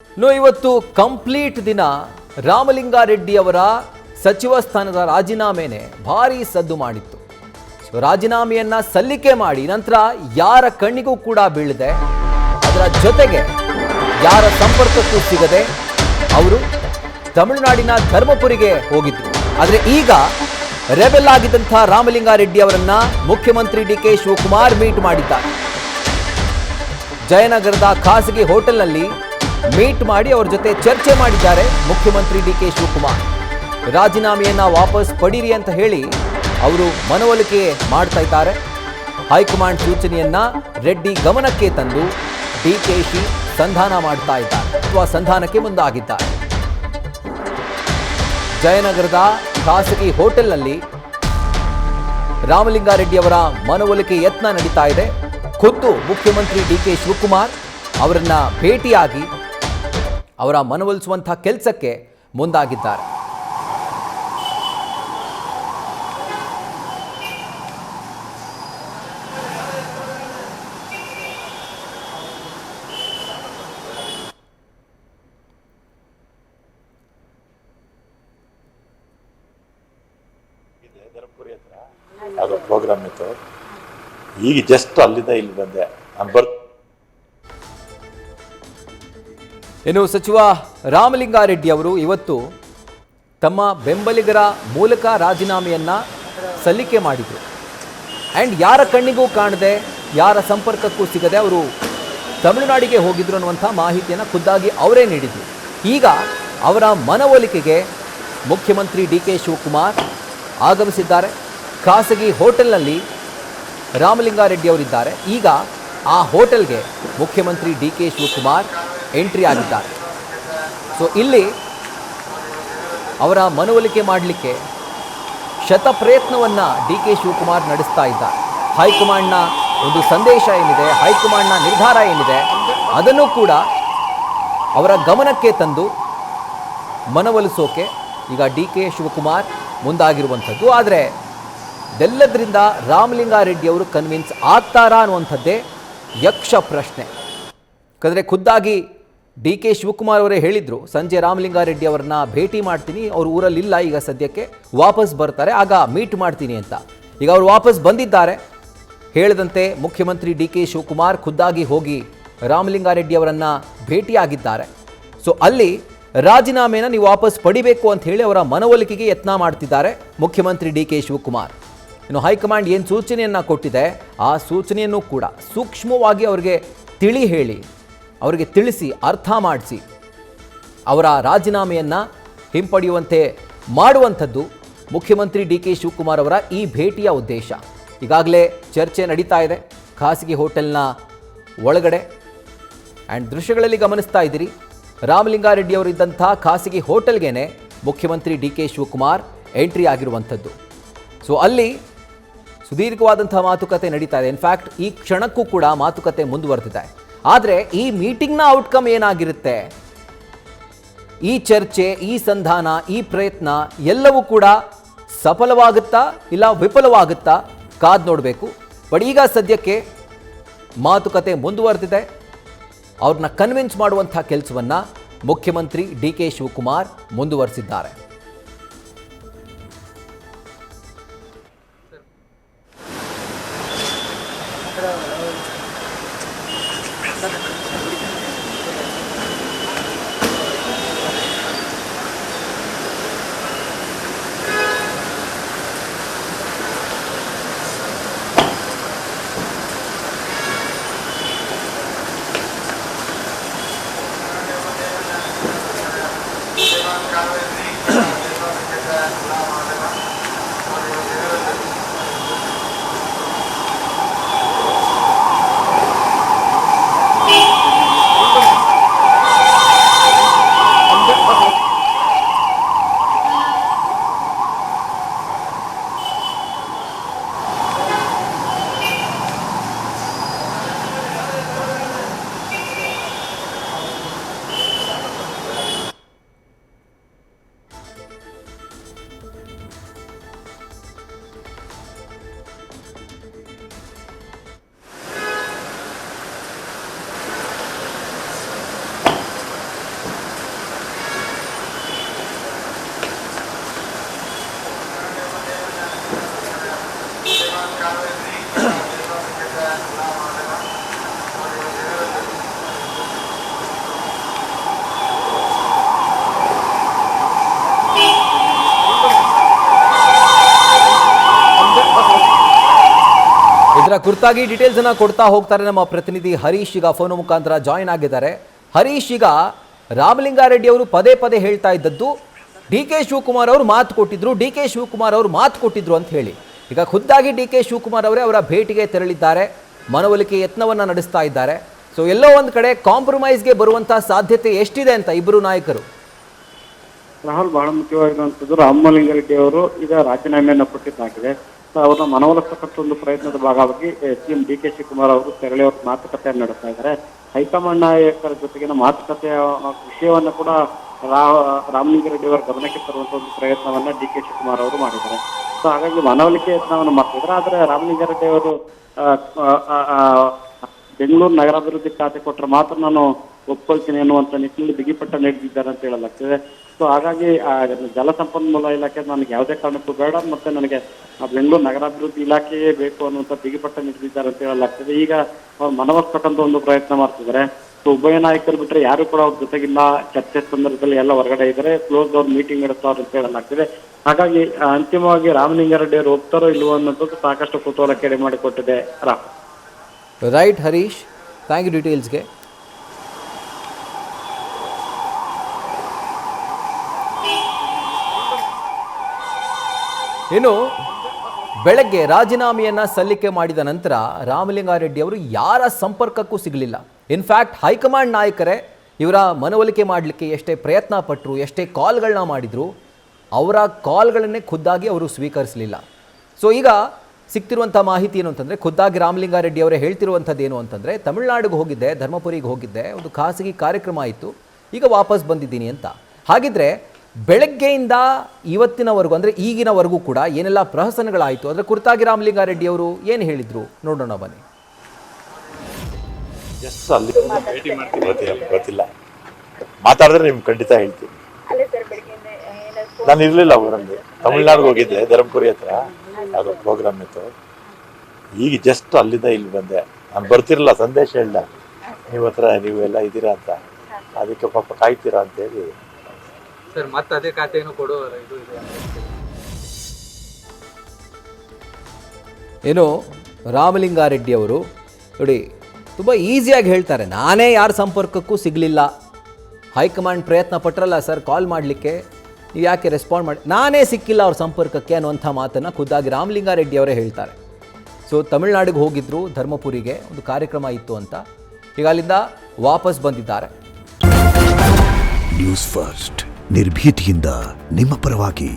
ಇವತ್ತು ಕಂಪ್ಲೀಟ್ ದಿನ ರಾಮಲಿಂಗಾರೆಡ್ಡಿ ಅವರ ಸಚಿವ ಸ್ಥಾನದ ರಾಜೀನಾಮೆನೆ ಭಾರಿ ಸದ್ದು ಮಾಡಿತ್ತು. ರಾಜೀನಾಮೆಯನ್ನ ಸಲ್ಲಿಕೆ ಮಾಡಿ ನಂತರ ಯಾರ ಕಣ್ಣಿಗೂ ಕೂಡ ಬೀಳದೆ, ಅದರ ಜೊತೆಗೆ ಯಾರ ಸಂಪರ್ಕಕ್ಕೂ ಸಿಗದೆ ಅವರು ತಮಿಳುನಾಡಿನ ಧರ್ಮಪುರಿಗೆ ಹೋಗಿದ್ರು. ಆದರೆ ಈಗ ರೆಬೆಲ್ ಆಗಿದ್ದಂತಹ ರಾಮಲಿಂಗಾರೆಡ್ಡಿ ಅವರನ್ನ ಮುಖ್ಯಮಂತ್ರಿ ಡಿ.ಕೆ. ಶಿವಕುಮಾರ್ ಮೀಟ್ ಮಾಡಿದ್ದಾರೆ. ಜಯನಗರದ ಖಾಸಗಿ ಹೋಟೆಲ್ನಲ್ಲಿ ಮೀಟ್ ಮಾಡಿ ಅವರ ಜೊತೆ ಚರ್ಚೆ ಮಾಡಿದ್ದಾರೆ ಮುಖ್ಯಮಂತ್ರಿ ಡಿ.ಕೆ. ಶಿವಕುಮಾರ್. ರಾಜೀನಾಮೆಯನ್ನ ವಾಪಸ್ ಪಡೀರಿ ಅಂತ ಹೇಳಿ ಅವರು ಮನವೊಲಿಕೆ ಮಾಡ್ತಾ ಇದ್ದಾರೆ. ಹೈಕಮಾಂಡ್ ಸೂಚನೆಯನ್ನ ರೆಡ್ಡಿ ಗಮನಕ್ಕೆ ತಂದು ಡಿಕೆಶಿ ಸಂಧಾನ ಮಾಡ್ತಾ ಇದ್ದಾರೆ ಅಥವಾ ಸಂಧಾನಕ್ಕೆ ಮುಂದಾಗಿದ್ದಾರೆ. ಜಯನಗರದ ಖಾಸಗಿ ಹೋಟೆಲ್ನಲ್ಲಿ ರಾಮಲಿಂಗಾರೆಡ್ಡಿ ಅವರ ಮನವೊಲಿಕೆ ಯತ್ನ ನಡೀತಾ ಇದೆ. ಖುದ್ದು ಮುಖ್ಯಮಂತ್ರಿ ಡಿ.ಕೆ. ಶಿವಕುಮಾರ್ ಅವರನ್ನ ಭೇಟಿಯಾಗಿ ಅವರ ಮನವೊಲಿಸುವಂತಹ ಕೆಲಸಕ್ಕೆ ಮುಂದಾಗಿದ್ದಾರೆ. ಅದು ಪ್ರೋಗ್ರಾಮ್ ಇತ್ತು. ಈಗ ಜಸ್ಟ್ ಅಲ್ಲಿಂದ ಇಲ್ಲಿ ಬಂದೆ. ಇನ್ನು ಸಚಿವ ರಾಮಲಿಂಗಾರೆಡ್ಡಿ ಅವರು ಇವತ್ತು ತಮ್ಮ ಬೆಂಬಲಿಗರ ಮೂಲಕ ರಾಜೀನಾಮೆಯನ್ನ ಸಲ್ಲಿಕೆ ಮಾಡಿದರು. ಆ್ಯಂಡ್ ಯಾರ ಕಣ್ಣಿಗೂ ಕಾಣದೆ, ಯಾರ ಸಂಪರ್ಕಕ್ಕೂ ಸಿಗದೆ ಅವರು ತಮಿಳುನಾಡಿಗೆ ಹೋಗಿದ್ರು ಅನ್ನುವಂಥ ಮಾಹಿತಿಯನ್ನು ಖುದ್ದಾಗಿ ಅವರೇ ನೀಡಿದರು. ಈಗ ಅವರ ಮನವೊಲಿಕೆಗೆ ಮುಖ್ಯಮಂತ್ರಿ ಡಿ.ಕೆ. ಶಿವಕುಮಾರ್ ಆಗಮಿಸಿದ್ದಾರೆ. ಖಾಸಗಿ ಹೋಟೆಲ್ನಲ್ಲಿ ರಾಮಲಿಂಗಾರೆಡ್ಡಿ ಅವರಿದ್ದಾರೆ. ಈಗ ಆ ಹೋಟೆಲ್ಗೆ ಮುಖ್ಯಮಂತ್ರಿ ಡಿ.ಕೆ. ಶಿವಕುಮಾರ್ ಎಂಟ್ರಿ ಆಗಿದ್ದಾರೆ. ಸೊ ಇಲ್ಲಿ ಅವರ ಮನವೊಲಿಕೆ ಮಾಡಲಿಕ್ಕೆ ಶತಪ್ರಯತ್ನವನ್ನು ಡಿ.ಕೆ. ಶಿವಕುಮಾರ್ ನಡೆಸ್ತಾ ಇದ್ದಾರೆ. ಹೈಕಮಾಂಡ್ನ ಒಂದು ಸಂದೇಶ ಏನಿದೆ, ಹೈಕಮಾಂಡ್ನ ನಿರ್ಧಾರ ಏನಿದೆ, ಅದನ್ನು ಕೂಡ ಅವರ ಗಮನಕ್ಕೆ ತಂದು ಮನವೊಲಿಸೋಕೆ ಈಗ ಡಿ.ಕೆ. ಶಿವಕುಮಾರ್ ಮುಂದಾಗಿರುವಂಥದ್ದು. ಆದರೆ ಇದೆಲ್ಲದರಿಂದ ರಾಮಲಿಂಗಾರೆಡ್ಡಿ ಅವರು ಕನ್ವಿನ್ಸ್ ಆಗ್ತಾರಾ ಅನ್ನುವಂಥದ್ದೇ ಯಕ್ಷ ಪ್ರಶ್ನೆ. ಯಾಕಂದರೆ ಖುದ್ದಾಗಿ ಡಿ.ಕೆ. ಶಿವಕುಮಾರ್ ಅವರೇ ಹೇಳಿದರು, ಸಂಜೆ ರಾಮಲಿಂಗಾರೆಡ್ಡಿ ಅವರನ್ನ ಭೇಟಿ ಮಾಡ್ತೀನಿ, ಅವರು ಊರಲ್ಲಿಲ್ಲ ಈಗ ಸದ್ಯಕ್ಕೆ, ವಾಪಸ್ ಬರ್ತಾರೆ ಆಗ ಮೀಟ್ ಮಾಡ್ತೀನಿ ಅಂತ. ಈಗ ಅವರು ವಾಪಸ್ ಬಂದಿದ್ದಾರೆ. ಹೇಳಿದಂತೆ ಮುಖ್ಯಮಂತ್ರಿ ಡಿ.ಕೆ. ಶಿವಕುಮಾರ್ ಖುದ್ದಾಗಿ ಹೋಗಿ ರಾಮಲಿಂಗಾರೆಡ್ಡಿ ಅವರನ್ನು ಭೇಟಿಯಾಗಿದ್ದಾರೆ. ಸೊ ಅಲ್ಲಿ ರಾಜೀನಾಮೆನ ನೀವು ವಾಪಸ್ ಪಡಿಬೇಕು ಅಂತ ಹೇಳಿ ಅವರ ಮನವೊಲಿಕೆಗೆ ಯತ್ನ ಮಾಡ್ತಿದ್ದಾರೆ ಮುಖ್ಯಮಂತ್ರಿ ಡಿ.ಕೆ. ಶಿವಕುಮಾರ್. ಇನ್ನು ಹೈಕಮಾಂಡ್ ಏನು ಸೂಚನೆಯನ್ನು ಕೊಟ್ಟಿದೆ ಆ ಸೂಚನೆಯನ್ನು ಕೂಡ ಸೂಕ್ಷ್ಮವಾಗಿ ಅವರಿಗೆ ಹೇಳಿ, ಅವರಿಗೆ ತಿಳಿಸಿ, ಅರ್ಥ ಮಾಡಿಸಿ ಅವರ ರಾಜೀನಾಮೆಯನ್ನು ಹಿಂಪಡೆಯುವಂತೆ ಮಾಡುವಂಥದ್ದು ಮುಖ್ಯಮಂತ್ರಿ ಡಿ.ಕೆ. ಶಿವಕುಮಾರ್ ಅವರ ಈ ಭೇಟಿಯ ಉದ್ದೇಶ. ಈಗಾಗಲೇ ಚರ್ಚೆ ನಡೀತಾ ಇದೆ ಖಾಸಗಿ ಹೋಟೆಲ್ನ ಒಳಗಡೆ. ಆ್ಯಂಡ್ ದೃಶ್ಯಗಳಲ್ಲಿ ಗಮನಿಸ್ತಾ ಇದ್ದೀರಿ, ರಾಮಲಿಂಗಾರೆಡ್ಡಿ ಅವರಿದ್ದಂಥ ಖಾಸಗಿ ಹೋಟೆಲ್ಗೇನೆ ಮುಖ್ಯಮಂತ್ರಿ ಡಿ.ಕೆ. ಶಿವಕುಮಾರ್ ಎಂಟ್ರಿ ಆಗಿರುವಂಥದ್ದು. ಸೊ ಅಲ್ಲಿ ಸುದೀರ್ಘವಾದಂಥ ಮಾತುಕತೆ ನಡೀತಾ ಇದೆ. ಇನ್ಫ್ಯಾಕ್ಟ್ ಈ ಕ್ಷಣಕ್ಕೂ ಕೂಡ ಮಾತುಕತೆ ಮುಂದುವರೆದಿದೆ. ಆದರೆ ಈ ಮೀಟಿಂಗ್ನ ಔಟ್ಕಮ್ ಏನಾಗಿರುತ್ತೆ, ಈ ಚರ್ಚೆ, ಈ ಸಂಧಾನ, ಈ ಪ್ರಯತ್ನ ಎಲ್ಲವೂ ಕೂಡ ಸಫಲವಾಗುತ್ತಾ ಇಲ್ಲ ವಿಫಲವಾಗುತ್ತಾ ಕಾದು ನೋಡಬೇಕು. ಬಟ್ ಈಗ ಸದ್ಯಕ್ಕೆ ಮಾತುಕತೆ ಮುಂದುವರೆದಿದೆ. ಅವ್ರನ್ನ ಕನ್ವಿನ್ಸ್ ಮಾಡುವಂಥ ಕೆಲಸವನ್ನು ಮುಖ್ಯಮಂತ್ರಿ ಡಿ.ಕೆ. ಶಿವಕುಮಾರ್ ಮುಂದುವರೆಸಿದ್ದಾರೆ. ಇದರ ಕುರಿತಾಗಿ ಡೀಟೇಲ್ಸ್ ಅನ್ನ ಕೊಡ್ತಾ ಹೋಗ್ತಾರೆ ನಮ್ಮ ಪ್ರತಿನಿಧಿ ಹರೀಶ್. ಈಗ ಫೋನ್ ಮುಖಾಂತರ ಜಾಯಿನ್ ಆಗಿದ್ದಾರೆ. ಹರೀಶ್, ಈಗ ರಾಮಲಿಂಗಾರೆಡ್ಡಿ ಅವರು ಪದೇ ಪದೇ ಹೇಳ್ತಾ ಇದ್ದದ್ದು ಡಿ ಕೆ ಶಿವಕುಮಾರ್ ಅವರು ಮಾತು ಕೊಟ್ಟಿದ್ರು ಅಂತ ಹೇಳಿ. ಈಗ ಖುದ್ದಾಗಿ ಡಿ ಕೆ ಶಿವಕುಮಾರ್ ಅವರೇ ಅವರ ಭೇಟಿಗೆ ತೆರಳಿದ್ದಾರೆ, ಮನವೊಲಿಕೆ ಯತ್ನವನ್ನ ನಡೆಸ್ತಾ ಇದ್ದಾರೆ. ಸೊ ಎಲ್ಲೋ ಒಂದು ಕಡೆ ಕಾಂಪ್ರಮೈಸ್ಗೆ ಬರುವಂತಹ ಸಾಧ್ಯತೆ ಎಷ್ಟಿದೆ ಅಂತ ಇಬ್ಬರು ನಾಯಕರು? ರಾಹುಲ್, ಬಹಳ ಮುಖ್ಯವಾಗಿರುವಂತದ್ದು ರಾಮಲಿಂಗಾರೆಡ್ಡಿ ಅವರು ಈಗ ರಾಜೀನಾಮೆಯನ್ನು ಕೊಟ್ಟಿದ್ದಾಗಿದೆ. ಅವರ ಮನವೊಲಿಸತಕ್ಕಂಥ ಒಂದು ಪ್ರಯತ್ನದ ಭಾಗವಾಗಿ ಸಿಎಂ ಡಿ ಕೆ ಶಿವಕುಮಾರ್ ಅವರು ತೆರಳಿ ಅವರು ಮಾತುಕತೆಯನ್ನು ನಡೆಸ್ತಾ ಇದ್ದಾರೆ. ಹೈಕಮಾಂಡ್ ನಾಯಕರ ಜೊತೆಗಿನ ಮಾತುಕತೆಯ ವಿಷಯವನ್ನು ಕೂಡ ರಾಮಲಿಂಗಾರೆಡ್ಡಿ ಅವರ ಗಮನಕ್ಕೆ ತರುವಂತ ಒಂದು ಪ್ರಯತ್ನವನ್ನ ಡಿ ಕೆ ಶಿವಕುಮಾರ್ ಅವರು ಮಾಡಿದ್ದಾರೆ. ಸೊ ಹಾಗಾಗಿ ಮನವೊಲಿಕೆ ಯತ್ನವನ್ನು ಮಾಡ್ತಿದ್ದಾರೆ. ಆದ್ರೆ ರಾಮಲಿಂಗಾರೆಡ್ಡಿ ಅವರು ಬೆಂಗಳೂರು ನಗರಾಭಿವೃದ್ಧಿ ಖಾತೆ ಕೊಟ್ಟರೆ ಮಾತ್ರ ನಾನು ಒಪ್ಕೊಳ್ತೀನಿ ಅನ್ನುವಂಥ ನಿಟ್ಟಿನಲ್ಲಿ ಬಿಗಿಪಟ್ಟ ನೀಡಿದ್ದಾರೆ ಅಂತ ಹೇಳಲಾಗ್ತದೆ. ಸೊ ಹಾಗಾಗಿ ಜಲಸಂಪನ್ಮೂಲ ಇಲಾಖೆ ನನಗೆ ಯಾವುದೇ ಕಾರಣಕ್ಕೂ ಬೇಡ, ಮತ್ತೆ ನನಗೆ ಬೆಂಗಳೂರು ನಗರಾಭಿವೃದ್ಧಿ ಇಲಾಖೆಯೇ ಬೇಕು ಅನ್ನುವಂಥ ಬಿಗಿಪಟ್ಟ ನೀಡಿದ್ದಾರೆ ಅಂತ ಹೇಳಲಾಗ್ತದೆ. ಈಗ ಅವ್ರು ಮನವೊಲಿಸ್ತಕ್ಕಂಥ ಒಂದು ಪ್ರಯತ್ನ ಮಾಡ್ತಿದ್ದಾರೆ. ಸೊ ಉಭಯ ನಾಯಕರು ಬಿಟ್ಟರೆ ಯಾರು ಕೂಡ ಅವ್ರ ಜೊತೆಗಿಲ್ಲ. ಚರ್ಚೆ ಸಂದರ್ಭದಲ್ಲಿ ಎಲ್ಲ ಹೊರಗಡೆ ಇದ್ದಾರೆ, ಕ್ಲೋಸ್ ಅವ್ರ ಮೀಟಿಂಗ್ ನಡೆಸ್ತಾವ್ರು ಅಂತ ಹೇಳಲಾಗ್ತದೆ. ಹಾಗಾಗಿ ಅಂತಿಮವಾಗಿ ರಾಮಲಿಂಗಾರೆಡ್ಡಿ ಅವರು ಹೋಗ್ತಾರೋ ಇಲ್ವೋ ಅನ್ನೋದು ಸಾಕಷ್ಟು ಕುತೂಹಲ ಕೆಡೆ ಮಾಡಿಕೊಟ್ಟಿದೆ. ರೈಟ್ ಹರೀಶ್, ಥ್ಯಾಂಕ್ ಯು ಡೀಟೇಲ್ಸ್ಗೆ. ಇನ್ನು ಬೆಳಗ್ಗೆ ರಾಜೀನಾಮೆಯನ್ನು ಸಲ್ಲಿಕೆ ಮಾಡಿದ ನಂತರ ರಾಮಲಿಂಗಾರೆಡ್ಡಿ ಅವರು ಯಾರ ಸಂಪರ್ಕಕ್ಕೂ ಸಿಗಲಿಲ್ಲ. ಇನ್ಫ್ಯಾಕ್ಟ್ ಹೈಕಮಾಂಡ್ ನಾಯಕರೇ ಇವರ ಮನವೊಲಿಕೆ ಮಾಡಲಿಕ್ಕೆ ಎಷ್ಟೇ ಪ್ರಯತ್ನ ಪಟ್ಟರು, ಎಷ್ಟೇ ಕಾಲ್ಗಳನ್ನ ಮಾಡಿದ್ರು, ಅವರ ಕಾಲ್ಗಳನ್ನೇ ಖುದ್ದಾಗಿ ಅವರು ಸ್ವೀಕರಿಸಲಿಲ್ಲ. ಸೊ ಈಗ ಸಿಗ್ತಿರುವಂಥ ಮಾಹಿತಿ ಏನು ಅಂತಂದರೆ, ಖುದ್ದಾಗಿ ರಾಮಲಿಂಗಾರೆಡ್ಡಿ ಅವರೇ ಹೇಳ್ತಿರುವಂಥದ್ದು ಏನು ಅಂತಂದರೆ, ತಮಿಳುನಾಡಿಗೆ ಹೋಗಿದ್ದೆ, ಧರ್ಮಪುರಿಗೆ ಹೋಗಿದ್ದೆ, ಒಂದು ಖಾಸಗಿ ಕಾರ್ಯಕ್ರಮ ಆಯಿತು, ಈಗ ವಾಪಸ್ ಬಂದಿದ್ದೀನಿ ಅಂತ. ಹಾಗಿದ್ರೆ ಬೆಳಗ್ಗೆಯಿಂದ ಇವತ್ತಿನವರೆಗೂ ಅಂದರೆ ಈಗಿನವರೆಗೂ ಕೂಡ ಏನೆಲ್ಲ ಪ್ರಹಸನಗಳಾಯಿತು ಅದರ ಕುರಿತಾಗಿ ರಾಮಲಿಂಗಾರೆಡ್ಡಿ ಅವರು ಏನು ಹೇಳಿದರು ನೋಡೋಣ ಬನ್ನಿ. ಗೊತ್ತಿಲ್ಲ, ಮಾತಾಡಿದ್ರೆ ನಿಮ್ಗೆ ಖಂಡಿತ ಹೇಳ್ತೀನಿ. ನಾನು ಇರ್ಲಿಲ್ಲ ಊರಲ್ಲಿ, ತಮಿಳ್ನಾಡಿಗೆ ಹೋಗಿದ್ದೆ, ಧರ್ಮಪುರಿ ಹತ್ರ ಯಾವುದೋ ಪ್ರೋಗ್ರಾಮ್ ಇತ್ತು. ಈಗ ಜಸ್ಟ್ ಅಲ್ಲಿಂದ ಇಲ್ಲಿ ಬಂದೆ. ನಾನು ಬರ್ತಿರಲ್ಲ, ಸಂದೇಶ ಹೇಳ್ದ ನೀವೆಲ್ಲ ಇದ್ದೀರಾ ಅಂತ, ಅದಕ್ಕೆ ಪಾಪ ಕಾಯ್ತೀರಾ ಅಂತ ಹೇಳಿ. ಸರ್ ಮತ್ತೆ ಅದೇ ಖಾತೆಯನ್ನು ಕೊಡುವಲ್ಲ ಇದು ಇದೆ. ಏನು ರಾಮಲಿಂಗಾರೆಡ್ಡಿ ಅವರು ನೋಡಿ ತುಂಬ ಈಸಿಯಾಗಿ ಹೇಳ್ತಾರೆ, ನಾನೇ ಯಾರ ಸಂಪರ್ಕಕ್ಕೂ ಸಿಗಲಿಲ್ಲ, ಹೈಕಮಾಂಡ್ ಪ್ರಯತ್ನ ಪಟ್ಟರಲ್ಲ ಸರ್ ಕಾಲ್ ಮಾಡಲಿಕ್ಕೆ, ನೀವು ಯಾಕೆ ರೆಸ್ಪಾಂಡ್ ಮಾಡಿ, ನಾನೇ ಸಿಕ್ಕಿಲ್ಲ ಅವ್ರ ಸಂಪರ್ಕಕ್ಕೆ ಅನ್ನುವಂಥ ಮಾತನ್ನು ಖುದ್ದಾಗಿ ರಾಮಲಿಂಗಾರೆಡ್ಡಿ ಅವರೇ ಹೇಳ್ತಾರೆ. ಸೊ ತಮಿಳ್ನಾಡಿಗೆ ಹೋಗಿದ್ದರು, ಧರ್ಮಪುರಿಗೆ ಒಂದು ಕಾರ್ಯಕ್ರಮ ಇತ್ತು ಅಂತ, ಈಗ ಅಲ್ಲಿಂದ ವಾಪಸ್ ಬಂದಿದ್ದಾರೆ. ನ್ಯೂಸ್ ಫಸ್ಟ್ ನಿರ್ಭೀತಿಯಿಂದ ನಿಮ್ಮ ಪರವಾಗಿ.